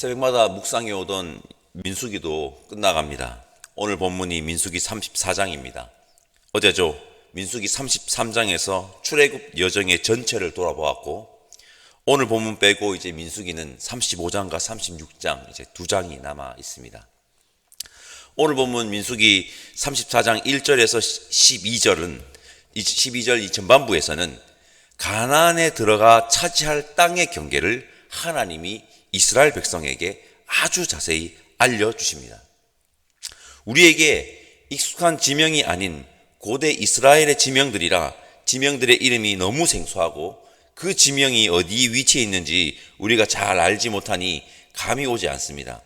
새벽마다 묵상해 오던 민수기도 끝나갑니다. 오늘 본문이 민수기 34장입니다. 어제죠. 민수기 33장에서 출애굽 여정의 전체를 돌아보았고, 오늘 본문 빼고 이제 민수기는 35장과 36장 이제 두 장이 남아 있습니다. 오늘 본문 민수기 34장 1절에서 12절 이 전반부에서는 가나안에 들어가 차지할 땅의 경계를 하나님이 이스라엘 백성에게 아주 자세히 알려주십니다. 우리에게 익숙한 지명이 아닌 고대 이스라엘의 지명들이라 지명들의 이름이 너무 생소하고 그 지명이 어디 위치해 있는지 우리가 잘 알지 못하니 감이 오지 않습니다.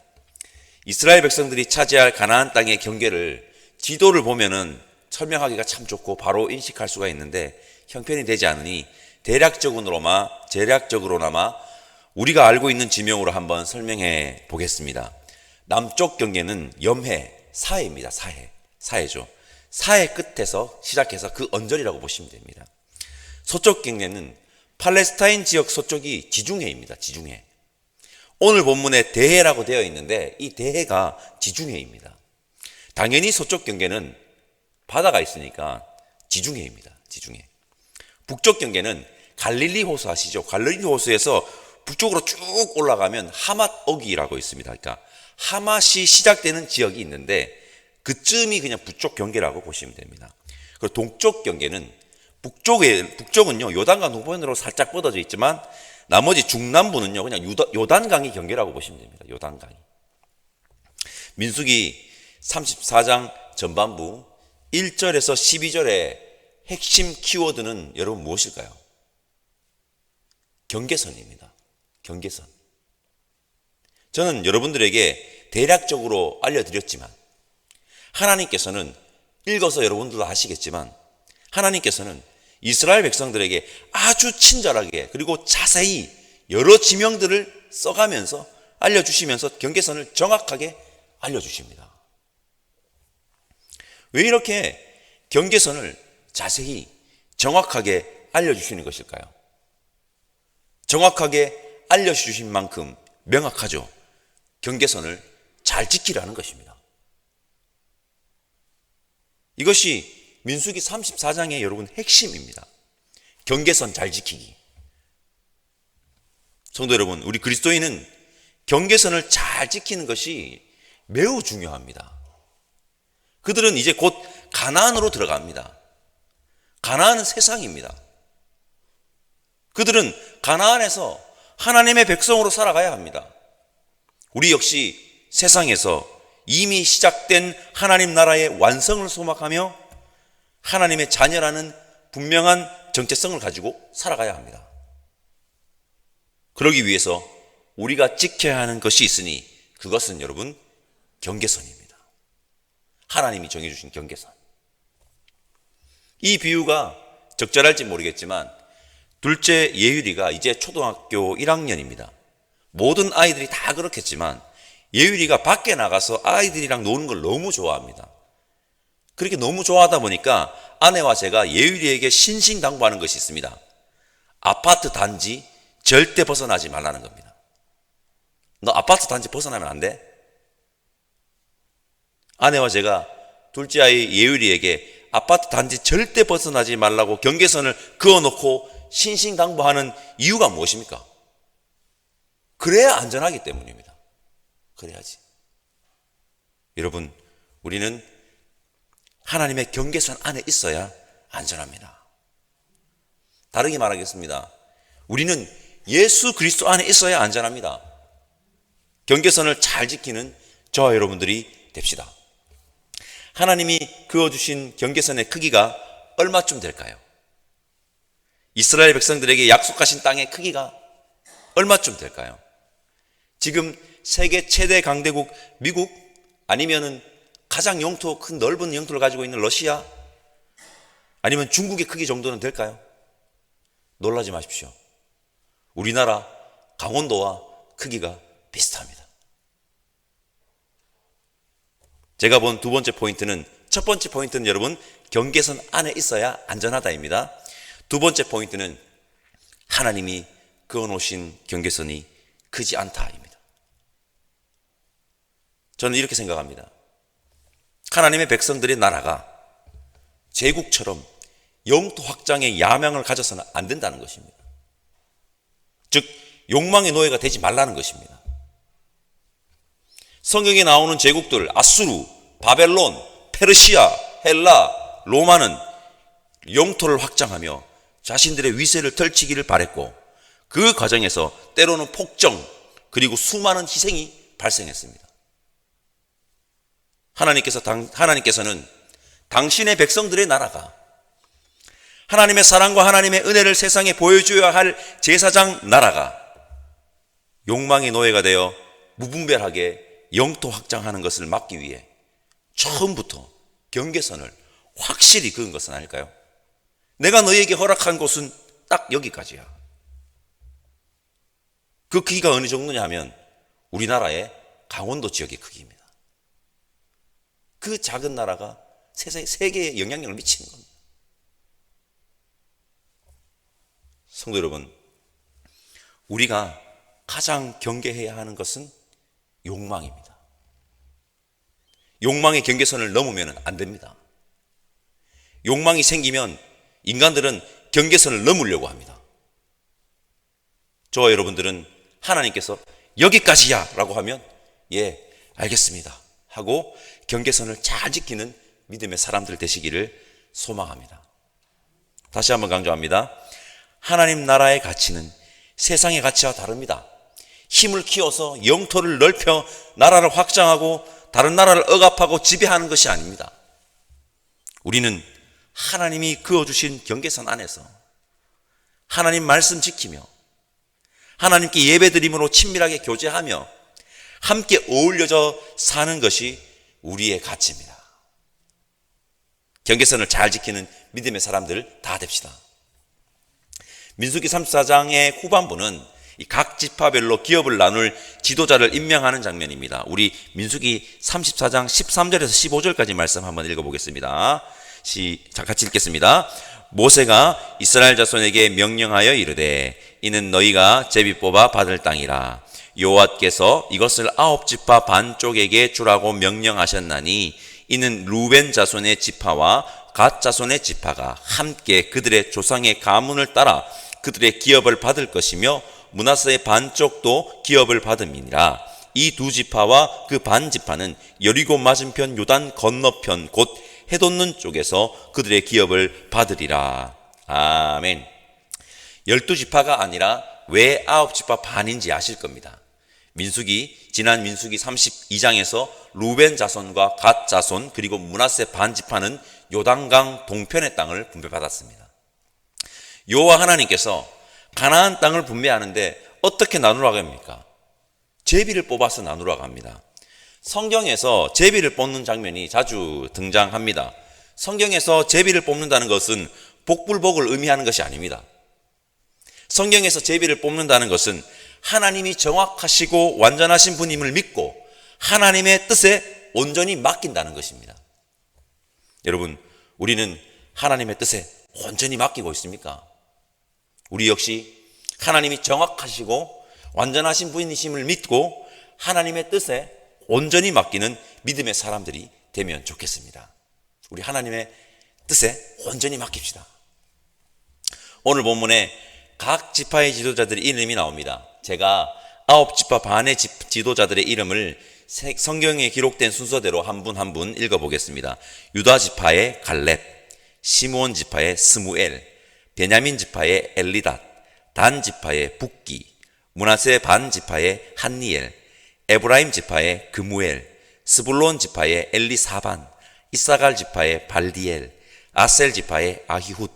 이스라엘 백성들이 차지할 가나안 땅의 경계를 지도를 보면은 설명하기가 참 좋고 바로 인식할 수가 있는데 형편이 되지 않으니 대략적으로나마 우리가 알고 있는 지명으로 한번 설명해 보겠습니다. 남쪽 경계는 염해, 사해입니다. 사해죠. 사해 끝에서 시작해서 그 언저리라고 보시면 됩니다. 서쪽 경계는 팔레스타인 지역 서쪽이 지중해입니다. 지중해. 오늘 본문에 대해라고 되어 있는데 이 대해가 지중해입니다. 당연히 서쪽 경계는 바다가 있으니까 지중해입니다. 지중해. 북쪽 경계는 갈릴리 호수 아시죠? 갈릴리 호수에서 북쪽으로 쭉 올라가면 하맛옥이라고 있습니다. 그러니까 하맛이 시작되는 지역이 있는데 그쯤이 그냥 북쪽 경계라고 보시면 됩니다. 그리고 동쪽 경계는 북쪽은요 요단강 동편으로 살짝 뻗어져 있지만 나머지 중남부는요 그냥 요단강이 경계라고 보시면 됩니다. 요단강이. 민수기 34장 전반부 1절에서 12절의 핵심 키워드는 여러분 무엇일까요? 경계선입니다. 경계선. 저는 여러분들에게 대략적으로 알려드렸지만 하나님께서는 읽어서 여러분들도 아시겠지만 하나님께서는 이스라엘 백성들에게 아주 친절하게 그리고 자세히 여러 지명들을 써가면서 알려주시면서 경계선을 정확하게 알려주십니다. 왜 이렇게 경계선을 자세히 정확하게 알려주시는 것일까요? 정확하게 알려주신 만큼 명확하죠. 경계선을 잘 지키라는 것입니다. 이것이 민수기 34장의 여러분 핵심입니다. 경계선 잘 지키기. 성도 여러분, 우리 그리스도인은 경계선을 잘 지키는 것이 매우 중요합니다. 그들은 이제 곧 가나안으로 들어갑니다. 가나안은 세상입니다. 그들은 가나안에서 하나님의 백성으로 살아가야 합니다. 우리 역시 세상에서 이미 시작된 하나님 나라의 완성을 소망하며 하나님의 자녀라는 분명한 정체성을 가지고 살아가야 합니다. 그러기 위해서 우리가 지켜야 하는 것이 있으니 그것은 여러분 경계선입니다. 하나님이 정해주신 경계선. 이 비유가 적절할지 모르겠지만 둘째 예율이가 이제 초등학교 1학년입니다. 모든 아이들이 다 그렇겠지만 예율이가 밖에 나가서 아이들이랑 노는 걸 너무 좋아합니다. 그렇게 너무 좋아하다 보니까 아내와 제가 예율이에게 신신당부하는 것이 있습니다. 아파트 단지 절대 벗어나지 말라는 겁니다. 너 아파트 단지 벗어나면 안 돼? 아내와 제가 둘째 아이 예율이에게 아파트 단지 절대 벗어나지 말라고 경계선을 그어놓고 신신당부하는 이유가 무엇입니까? 그래야 안전하기 때문입니다. 그래야지. 여러분, 우리는 하나님의 경계선 안에 있어야 안전합니다. 다르게 말하겠습니다. 우리는 예수 그리스도 안에 있어야 안전합니다. 경계선을 잘 지키는 저와 여러분들이 됩시다. 하나님이 그어주신 경계선의 크기가 얼마쯤 될까요? 이스라엘 백성들에게 약속하신 땅의 크기가 얼마쯤 될까요? 지금 세계 최대 강대국 미국 아니면은 가장 영토 큰 넓은 영토를 가지고 있는 러시아 아니면 중국의 크기 정도는 될까요? 놀라지 마십시오. 우리나라 강원도와 크기가 비슷합니다. 제가 본 두 번째 포인트는 첫 번째 포인트는 여러분 경계선 안에 있어야 안전하다입니다. 두 번째 포인트는 하나님이 그어놓으신 경계선이 크지 않다입니다. 저는 이렇게 생각합니다. 하나님의 백성들의 나라가 제국처럼 영토 확장의 야망을 가져서는 안 된다는 것입니다. 즉 욕망의 노예가 되지 말라는 것입니다. 성경에 나오는 제국들 아수르, 바벨론, 페르시아, 헬라, 로마는 영토를 확장하며 자신들의 위세를 펼치기를 바랬고 그 과정에서 때로는 폭정 그리고 수많은 희생이 발생했습니다. 하나님께서는 당신의 백성들의 나라가 하나님의 사랑과 하나님의 은혜를 세상에 보여줘야 할 제사장 나라가 욕망의 노예가 되어 무분별하게 영토 확장하는 것을 막기 위해 처음부터 경계선을 확실히 그은 것은 아닐까요? 내가 너희에게 허락한 곳은 딱 여기까지야. 그 크기가 어느 정도냐 하면 우리나라의 강원도 지역의 크기입니다. 그 작은 나라가 세계에 영향력을 미치는 겁니다. 성도 여러분, 우리가 가장 경계해야 하는 것은 욕망입니다. 욕망의 경계선을 넘으면 안 됩니다. 욕망이 생기면 인간들은 경계선을 넘으려고 합니다. 저와 여러분들은 하나님께서 여기까지야 라고 하면 예, 알겠습니다 하고 경계선을 잘 지키는 믿음의 사람들 되시기를 소망합니다. 다시 한번 강조합니다. 하나님 나라의 가치는 세상의 가치와 다릅니다. 힘을 키워서 영토를 넓혀 나라를 확장하고 다른 나라를 억압하고 지배하는 것이 아닙니다. 우리는 하나님이 그어주신 경계선 안에서 하나님 말씀 지키며 하나님께 예배드림으로 친밀하게 교제하며 함께 어울려져 사는 것이 우리의 가치입니다. 경계선을 잘 지키는 믿음의 사람들 다 됩시다. 민수기 34장의 후반부는 각 지파별로 기업을 나눌 지도자를 임명하는 장면입니다. 우리 민수기 34장 13절에서 15절까지 말씀 한번 읽어보겠습니다. 같이 읽겠습니다. 모세가 이스라엘 자손에게 명령하여 이르되 이는 너희가 제비 뽑아 받을 땅이라. 여호와께서 이것을 9지파 반쪽에게 주라고 명령하셨나니 이는 루벤 자손의 지파와 갓 자손의 지파가 함께 그들의 조상의 가문을 따라 그들의 기업을 받을 것이며 므낫세의 반쪽도 기업을 받음이니라. 이 두 지파와 그 반 지파는 여리고 맞은편 요단 건너편 곧 해돋는 쪽에서 그들의 기업을 받으리라. 아멘. 12지파가 아니라 왜 9지파 반인지 아실 겁니다. 지난 민수기 32장에서 루벤 자손과 갓 자손 그리고 므낫세 반 지파는 요단강 동편의 땅을 분배받았습니다. 여호와 하나님께서 가나안 땅을 분배하는데 어떻게 나누라고 합니까? 제비를 뽑아서 나누라고 합니다. 성경에서 제비를 뽑는 장면이 자주 등장합니다. 성경에서 제비를 뽑는다는 것은 복불복을 의미하는 것이 아닙니다. 성경에서 제비를 뽑는다는 것은 하나님이 정확하시고 완전하신 분임을 믿고 하나님의 뜻에 온전히 맡긴다는 것입니다. 여러분, 우리는 하나님의 뜻에 온전히 맡기고 있습니까? 우리 역시 하나님이 정확하시고 완전하신 분이심을 믿고 하나님의 뜻에 온전히 맡기는 믿음의 사람들이 되면 좋겠습니다. 우리 하나님의 뜻에 온전히 맡깁시다. 오늘 본문에 각 지파의 지도자들의 이름이 나옵니다. 제가 9지파 반의 지도자들의 이름을 성경에 기록된 순서대로 한 분 한 분 읽어보겠습니다. 유다 지파의 갈렙, 시므온 지파의 스무엘, 베냐민 지파의 엘리닷, 단 지파의 붓기, 므낫세 반 지파의 한니엘, 에브라임 지파의 그무엘, 스불론 지파의 엘리사반, 이사갈 지파의 발디엘, 아셀 지파의 아히훗,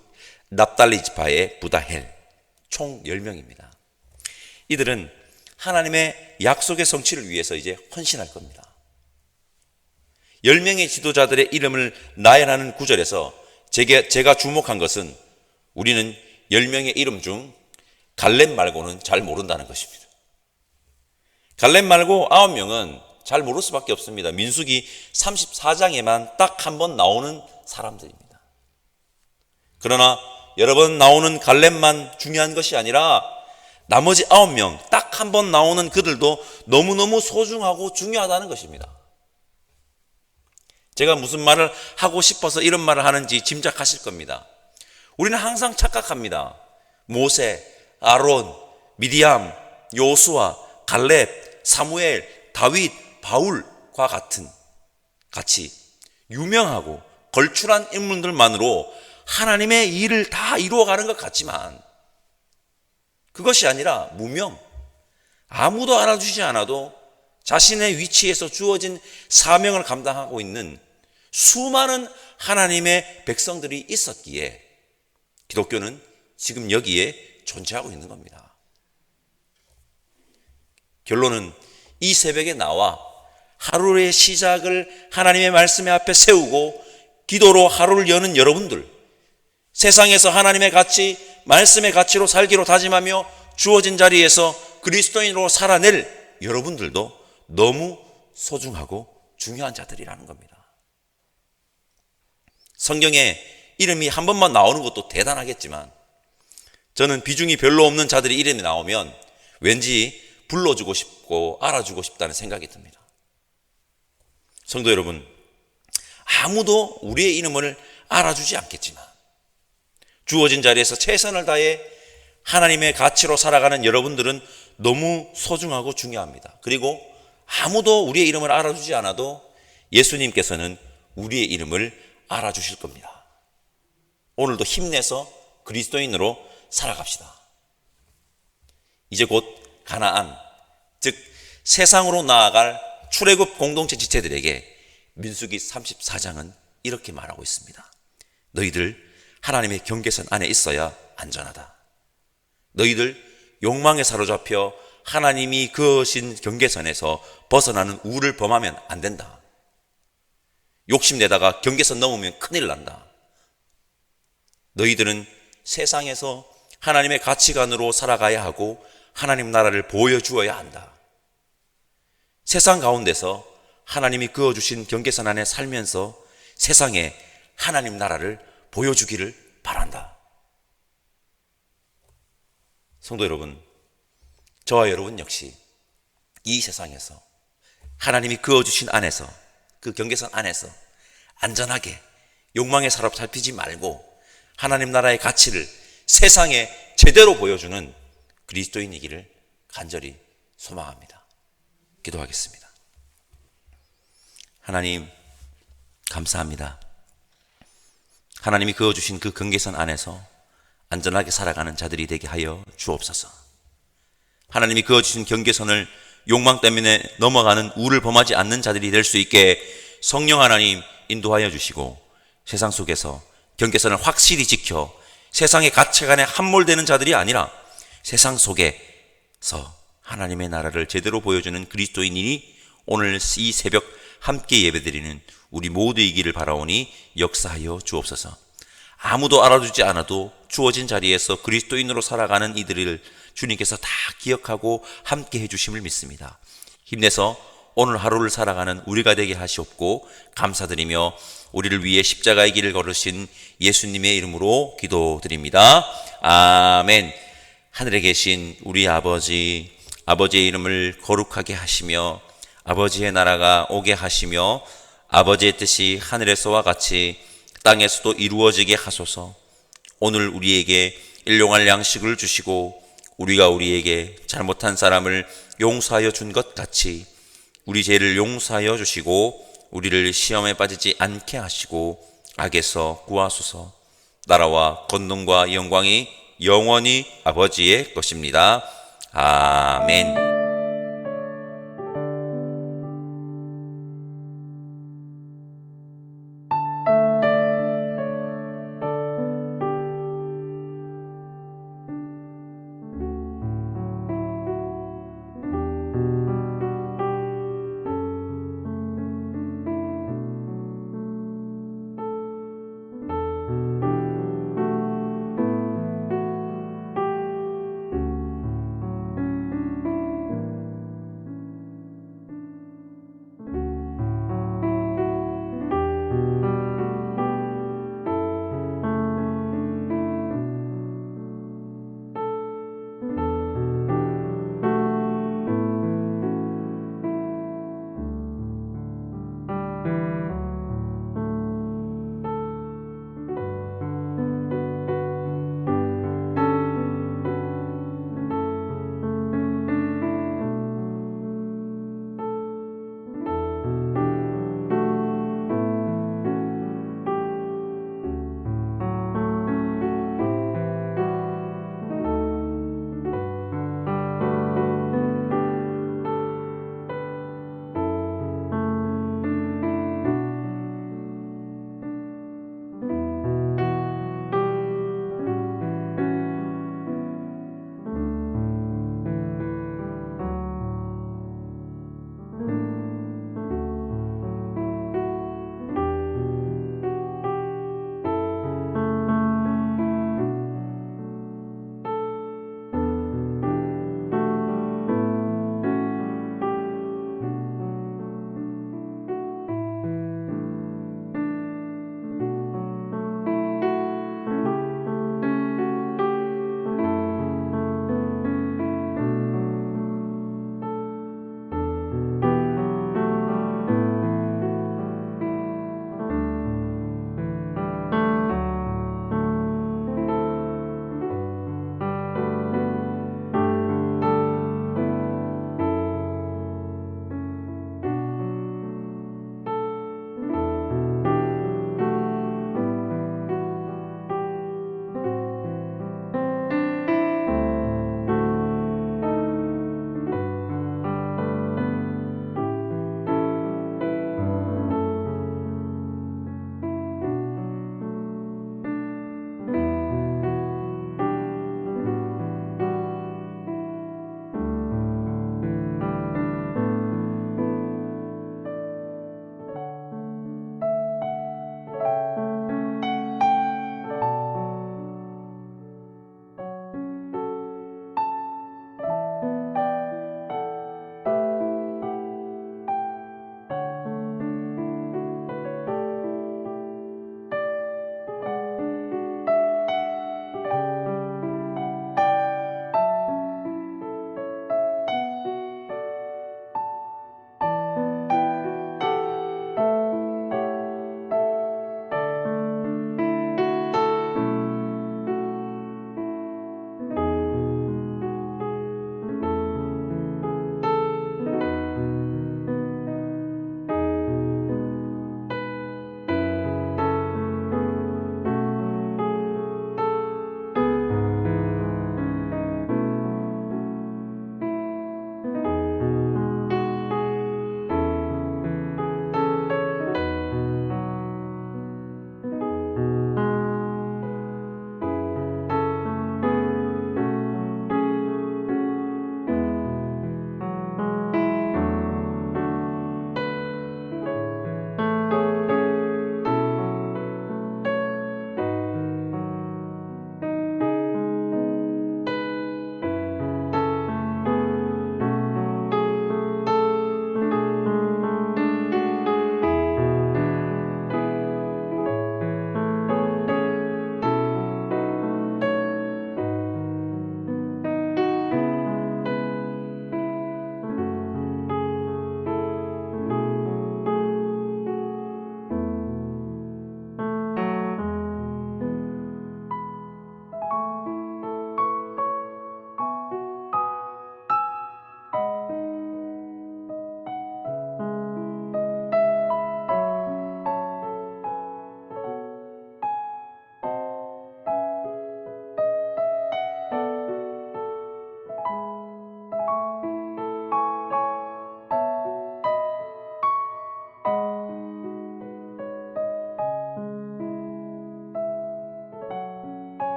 납달리 지파의 부다헬, 총 10명입니다. 이들은 하나님의 약속의 성취를 위해서 이제 헌신할 겁니다. 10명의 지도자들의 이름을 나열하는 구절에서 제가 주목한 것은 우리는 10명의 이름 중 갈렙 말고는 잘 모른다는 것입니다. 갈렙 말고 9명은 잘 모를 수밖에 없습니다. 민수기 34장에만 딱 한 번 나오는 사람들입니다. 그러나 여러 번 나오는 갈렙만 중요한 것이 아니라 나머지 9명 딱 한 번 나오는 그들도 너무너무 소중하고 중요하다는 것입니다. 제가 무슨 말을 하고 싶어서 이런 말을 하는지 짐작하실 겁니다. 우리는 항상 착각합니다. 모세, 아론, 미디암, 요수아, 갈렙, 사무엘, 다윗, 바울과 같이 유명하고 걸출한 인물들만으로 하나님의 일을 다 이루어가는 것 같지만 그것이 아니라 무명, 아무도 알아주지 않아도 자신의 위치에서 주어진 사명을 감당하고 있는 수많은 하나님의 백성들이 있었기에 기독교는 지금 여기에 존재하고 있는 겁니다. 결론은 이 새벽에 나와 하루의 시작을 하나님의 말씀의 앞에 세우고 기도로 하루를 여는 여러분들, 세상에서 하나님의 가치, 말씀의 가치로 살기로 다짐하며 주어진 자리에서 그리스도인으로 살아낼 여러분들도 너무 소중하고 중요한 자들이라는 겁니다. 성경에 이름이 한 번만 나오는 것도 대단하겠지만 저는 비중이 별로 없는 자들이 이름이 나오면 왠지 불러주고 싶고 알아주고 싶다는 생각이 듭니다. 성도 여러분, 아무도 우리의 이름을 알아주지 않겠지만 주어진 자리에서 최선을 다해 하나님의 가치로 살아가는 여러분들은 너무 소중하고 중요합니다. 그리고 아무도 우리의 이름을 알아주지 않아도 예수님께서는 우리의 이름을 알아주실 겁니다. 오늘도 힘내서 그리스도인으로 살아갑시다. 이제 곧 가나안, 즉 세상으로 나아갈 출애굽 공동체 지체들에게 민수기 34장은 이렇게 말하고 있습니다. 너희들 하나님의 경계선 안에 있어야 안전하다. 너희들 욕망에 사로잡혀 하나님이 그으신 경계선에서 벗어나는 우를 범하면 안 된다. 욕심내다가 경계선 넘으면 큰일 난다. 너희들은 세상에서 하나님의 가치관으로 살아가야 하고 하나님 나라를 보여주어야 한다. 세상 가운데서 하나님이 그어주신 경계선 안에 살면서 세상에 하나님 나라를 보여주기를 바란다. 성도 여러분, 저와 여러분 역시 이 세상에서 하나님이 그어주신 안에서, 그 경계선 안에서 안전하게 욕망에 사로잡히지 말고 하나님 나라의 가치를 세상에 제대로 보여주는 그리스도인이기를 간절히 소망합니다. 기도하겠습니다. 하나님, 감사합니다. 하나님이 그어주신 그 경계선 안에서 안전하게 살아가는 자들이 되게 하여 주옵소서. 하나님이 그어주신 경계선을 욕망 때문에 넘어가는 우를 범하지 않는 자들이 될 수 있게 성령 하나님 인도하여 주시고 세상 속에서 경계선을 확실히 지켜 세상의 가치관에 함몰되는 자들이 아니라 세상 속에서 하나님의 나라를 제대로 보여주는 그리스도인이 오늘 이 새벽 함께 예배드리는 우리 모두이기를 바라오니 역사하여 주옵소서. 아무도 알아주지 않아도 주어진 자리에서 그리스도인으로 살아가는 이들을 주님께서 다 기억하고 함께 해주심을 믿습니다. 힘내서 오늘 하루를 살아가는 우리가 되게 하시옵고 감사드리며 우리를 위해 십자가의 길을 걸으신 예수님의 이름으로 기도드립니다. 아멘. 하늘에 계신 우리 아버지, 아버지의 이름을 거룩하게 하시며 아버지의 나라가 오게 하시며 아버지의 뜻이 하늘에서와 같이 땅에서도 이루어지게 하소서. 오늘 우리에게 일용할 양식을 주시고 우리가 우리에게 잘못한 사람을 용서하여 준 것 같이 우리 죄를 용서하여 주시고 우리를 시험에 빠지지 않게 하시고 악에서 구하소서. 나라와 권능과 영광이 영원히 아버지의 것입니다. 아멘.